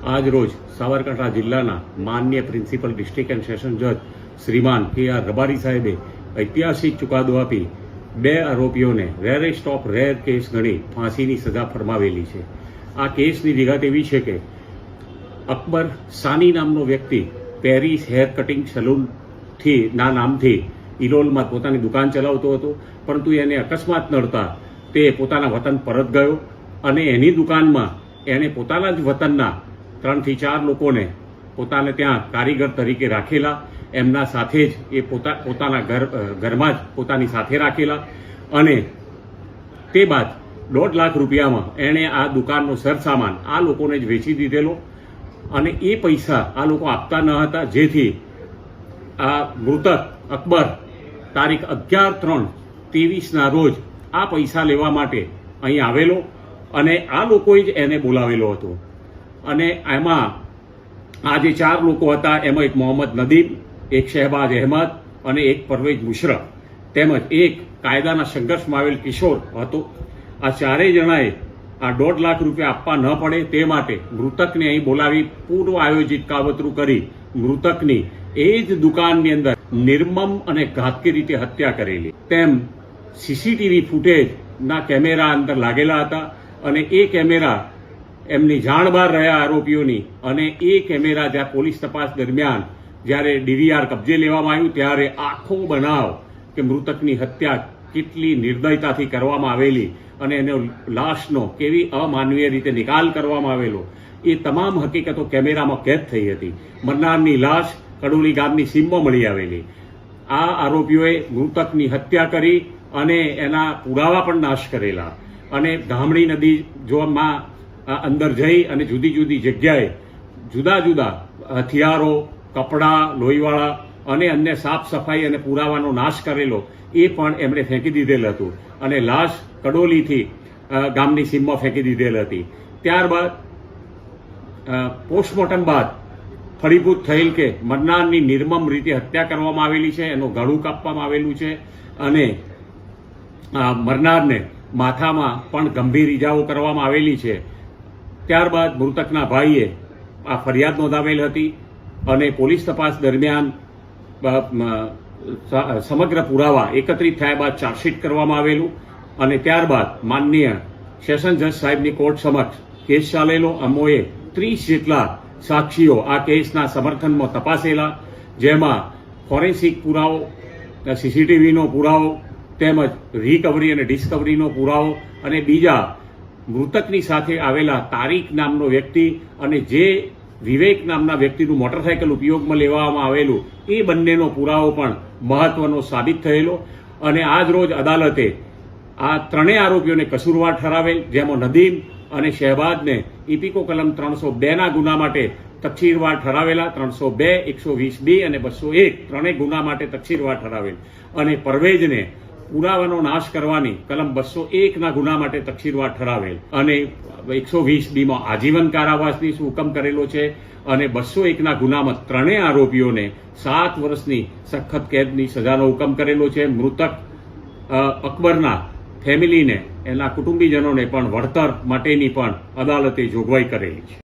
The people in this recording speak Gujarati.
આજ રોજ સાબરકાંઠા જિલ્લાના માન્ય પ્રિન્સિપલ ડિસ્ટ્રિક્ટ એન્ડ સેશન જજ શ્રીમાન કે.આર. રબારી સાહેબે ઐતિહાસિક ચુકાદો આપી 2 આરોપીઓને રેરેસ્ટ ઓફ રેર કેસ ગણી ફાંસીની સજા ફરમાવેલી છે. આ કેસની વિગત એવી છે કે અકબર સાની નામનો વ્યક્તિ પેરિસ હેર કટિંગ સલૂનથી નામથી ઇલોલમાં પોતાની દુકાન ચલાવતો હતો, પરંતુ એને અકસ્માત નડતા તે પોતાના વતન પરત ગયો અને એની દુકાનમાં એણે પોતાના જ વતનના 3 થી 4 લોકોને પોતાને ત્યાં કારીગર તરીકે રાખેલા. એમના સાથે જ એ પોતાના ઘરમાં જ પોતાની સાથે રાખેલા અને તે બાદ 1.5 લાખ રૂપિયામાં એણે આ દુકાનનો સરસામાન આ લોકોને જ વેચી દીધેલો અને એ પૈસા આ લોકો આપતા ન હતા, જેથી આ મૃતક અકબર તારીખ 11/3/23ના રોજ આ પૈસા લેવા માટે અહીં આવેલો અને આ લોકોએ જ એને બોલાવેલો હતો. અને એમાં આ જે 4 લોકો હતા એમાં એક મોહમ્મદ નદીમ, એક શહેબાજ અહેમદ અને એક પરવેજ મુશરફ તેમજ એક કાયદાના સંઘર્ષમાં આવેલ કિશોર હતો. આ 4 જણાએ આ 1.5 લાખ રૂપિયા આપવા ન પડે તે માટે મૃતકને અહીં બોલાવી પૂર્વ આયોજિત કાવતરું કરી મૃતકની એ જ દુકાનની અંદર નિર્મમ અને ઘાતકી રીતે હત્યા કરેલી. તેમ સીસીટીવી ફૂટેજના કેમેરા અંદર લાગેલા હતા અને એ કેમેરા એમની જાણ બહાર રહ્યા આરોપીઓની અને એ કેમેરા જ્યાં પોલીસ તપાસ દરમિયાન જ્યારે ડીવીઆર કબજે લેવામાં આવ્યું ત્યારે આખો બનાવ કે મૃતકની હત્યા કેટલી નિર્દયતાથી કરવામાં આવેલી અને એનો લાશનો કેવી અમાનવીય રીતે નિકાલ કરવામાં આવેલો એ તમામ હકીકતો કેમેરામાં કેદ થઈ હતી. મરનારની લાશ કડોલી ગામની સીમમાં મળી આવેલી. આ આરોપીઓએ મૃતકની હત્યા કરી અને એના પુરાવા પણ નાશ કરેલા અને ધામણી નદી જોવામાં અંદર જઈ અને જુદી જુદી જગ્યાએ જુદા જુદા હથિયારો, કપડાં, લોહીવાળા અને અન્ય સાફ સફાઈ અને પુરાવાનો નાશ કરેલો એ પણ એમણે ફેંકી દીધેલ હતું અને લાશ કડોલીથી ગામની સીમમાં ફેંકી દીધેલ હતી. ત્યારબાદ પોસ્ટમોર્ટમ બાદ ફળીભૂત થયેલ કે મરનારની નિર્મમ રીતે હત્યા કરવામાં આવેલી છે, એનું ગળું કાપવામાં આવેલું છે અને મરનારને માથામાં પણ ગંભીર ઈજાઓ કરવામાં આવેલી છે. ત્યારબાદ મૃતકના ભાઈએ આ ફરિયાદ નોંધાવેલ હતી અને પોલીસ તપાસ દરમિયાન સમગ્ર પુરાવા એકત્રિત થયા બાદ ચાર્જશીટ કરવામાં આવેલું અને ત્યારબાદ માનનીય સેશન જજ સાહેબની કોર્ટ સમક્ષ કેસ ચાલેલો. અમોએ 30 જેટલા સાક્ષીઓ આ કેસના સમર્થનમાં તપાસેલા, જેમાં ફોરેન્સિક પુરાવો, સીસીટીવીનો પુરાવો તેમજ રિકવરી અને ડિસ્કવરીનો પુરાવો અને બીજા મૃતકની સાથે આવેલા તારીક નામનો વ્યક્તિ અને જે વિવેક નામના વ્યક્તિનું મોટરસાયકલ ઉપયોગમાં લેવામાં આવેલું એ બંનેનો પુરાવો પણ મહત્વનો સાબિત થયેલો. અને આજ રોજ અદાલતે આ 3 આરોપીઓને કસૂરવાર ઠરાવેલ, જેમાં નદીમ અને શહેબાજને ઇપિકો કલમ 302ના ગુના માટે તકસીરવાર ઠરાવેલા. 302, 120B અને 201 3 ગુના માટે તકસીરવાર ઠરાવેલ અને પરવેજને પુરાવાનો નાશ કરવાની કલમ 201ના ગુના માટે તકસીરવાર ઠરાવેલ અને 120Bમાં આજીવન કારાવાસની હુકમ કરેલો છે અને 201ના ગુનામાં 3 આરોપીઓને 7 વર્ષની સખત કેદની સજાનો હુકમ કરેલો છે. મૃતક અકબરના ફેમિલીને, એના કુટુંબીજનોને પણ વળતર માટેની પણ અદાલતે જોગવાઈ કરેલી છે.